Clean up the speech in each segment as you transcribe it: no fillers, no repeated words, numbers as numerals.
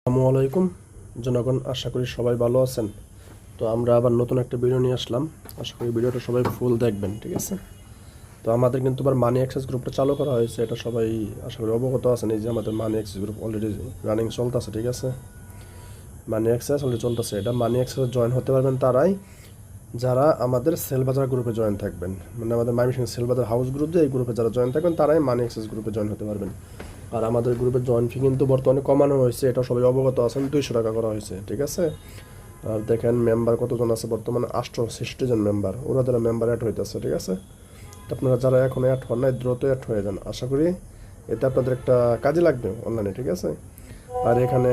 আসসালামু আলাইকুম জনগণ, আশা করি সবাই ভালো আছেন। তো আমরা আবার নতুন একটা ভিডিও নিয়ে আসলাম। আশা করি ভিডিওটা সবাই ফুল দেখবেন, ঠিক আছে? তো আমাদের কিন্তু আবার মানি অ্যাক্সেস গ্রুপটা চালু করা হয়েছে, এটা সবাই আশা করি অবগত আছেন। এই যে আমাদের মানি অ্যাক্সেস গ্রুপ অলরেডি রানিং চলতেছে, ঠিক আছে? মানি অ্যাক্সেস অলরেডি চলতেছে। এটা মানি অ্যাক্সেসে জয়েন হতে পারবেন তারাই যারা আমাদের সেলবাজার গ্রুপে জয়েন থাকবেন, মানে আমাদের ময়মনসিংহ সেলবাজার হাউস গ্রুপ, যে এই গ্রুপে যারা জয়েন থাকবেন তারাই মানি অ্যাক্সেস গ্রুপে জয়েন হতে পারবেন। আর আমাদের গ্রুপের জয়েন ফি কিন্তু বর্তমানে কমানো হয়েছে, এটা সবাই অবগত আছেন, 200 টাকা করা হয়েছে, ঠিক আছে? আর দেখেন মেম্বার কতজন আছে বর্তমানে, 68 জন মেম্বার, ওরা যারা মেম্বার অ্যাড হইতেছে, ঠিক আছে? তো আপনারা যারা এখন অ্যাড হন নাই দ্রুত অ্যাড হয়ে যান, আশা করি এতে আপনাদের একটা কাজে লাগবে অনলাইনে, ঠিক আছে? আর এখানে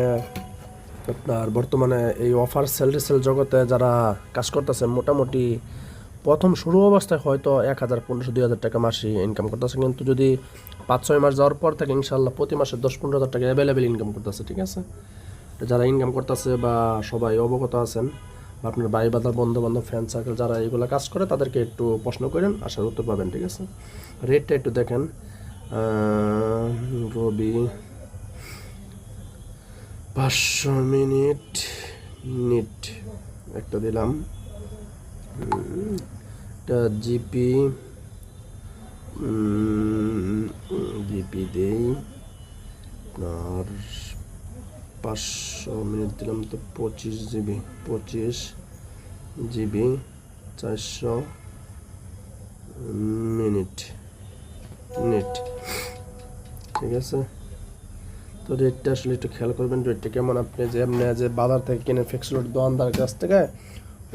আপনার বর্তমানে এই অফার সেল জগতে যারা কাজ করতেছে মোটামুটি প্রথম শুরু অবস্থায় হয়তো 1000, 1500, 2000 টাকা মাসে ইনকাম করতেছে, কিন্তু যদি 5-6 মাস যাওয়ার পর থেকে ইনশাল্লাহ প্রতি মাসে 10-15 হাজার টাকা অ্যাভেলেবেল ইনকাম করতেছে, ঠিক আছে? যারা ইনকাম করতেছে বা সবাই অবগত আছেন, বা আপনার ভাই বাদার বন্ধু বান্ধব ফ্রেন্ড সার্কেল যারা এগুলো কাজ করে তাদেরকে একটু প্রশ্ন করেন, আশার উত্তর পাবেন, ঠিক আছে? রেটটা একটু দেখেন। রবি 500 মিনিট নিট একটা দিলাম। এটা জিপি দেই আপনার 500 মিনিট দিলাম তো 25 জিবি 400 মিনিট নেট, ঠিক আছে? তো রেটটা আসলে একটু খেয়াল করবেন, রেটটা কেমন। আপনি যে বাজার থেকে কিনে ফিক্সড রেট দোকানদার কাছ থেকে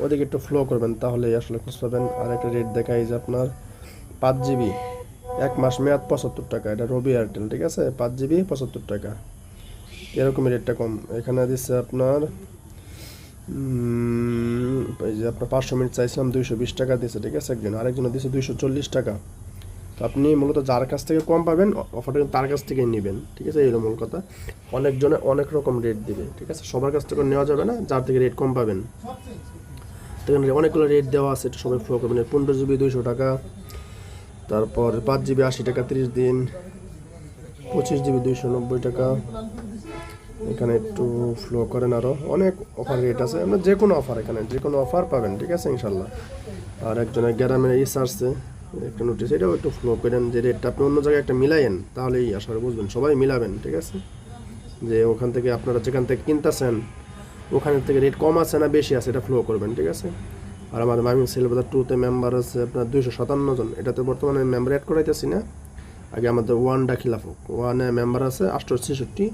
ওদিকে একটু ফ্লো করবেন, তাহলে আসলে খোঁজ পাবেন। আর একটা রেট দেখাই যে আপনার 5 জিবি 1 মাস মেয়াদ 75 টাকা, এটা রবি এয়ারটেল, ঠিক আছে? 5 জিবি 75 টাকা, এরকমই রেটটা কম। এখানে দিচ্ছে আপনার এই যে আপনার 500 মিনিট চাইছিলাম 220 টাকা দিচ্ছে, ঠিক আছে? একজন আরেকজন দিচ্ছে 240 টাকা। তো আপনি মূলত যার কাছ থেকে কম পাবেন অফারটা কিন্তু তার কাছ থেকেই নেবেন, ঠিক আছে? এই মূল কথা। অনেকজনে অনেক রকম রেট দিবে, ঠিক আছে? সবার কাছ থেকে নেওয়া যাবে না, যার থেকে রেট কম পাবেন। তো এখানে অনেকগুলো রেট দেওয়া আছে, এটা সবাই ফলো করবেন। 15 জিবি 200 টাকা, তারপর 5 জিবি 80 টাকা 30 দিন, 25 জিবি 290 টাকা। এখানে একটু ফ্লো করেন, আরও অনেক অফার রেট আছে, আমরা যে কোনো অফার, এখানে যে কোনো অফার পাবেন, ঠিক আছে ইনশাল্লাহ। আর একজনের গ্রামের আসছে একটা নোটিস, এটাও একটু ফ্লো করেন, যে রেটটা আপনি অন্য জায়গায় একটা মিলাইয়েন, তাহলেই আসলে বুঝবেন, সবাই মিলাবেন, ঠিক আছে? যে ওখান থেকে আপনারা যেখান থেকে কিনতেছেন ওখান থেকে রেট কম আছে না বেশি আছে, এটা ফ্লো করবেন, ঠিক আছে? আর আমাদের ময়মনসিংহ সেলবাজার 2-তে মেম্বার আছে আপনার 257 জন, এটাতে বর্তমানে মেম্বার অ্যাড করাইতেছি না। আগে আমাদের ওয়ানটা খিলাফ, ওয়ানে মেম্বার আছে 866,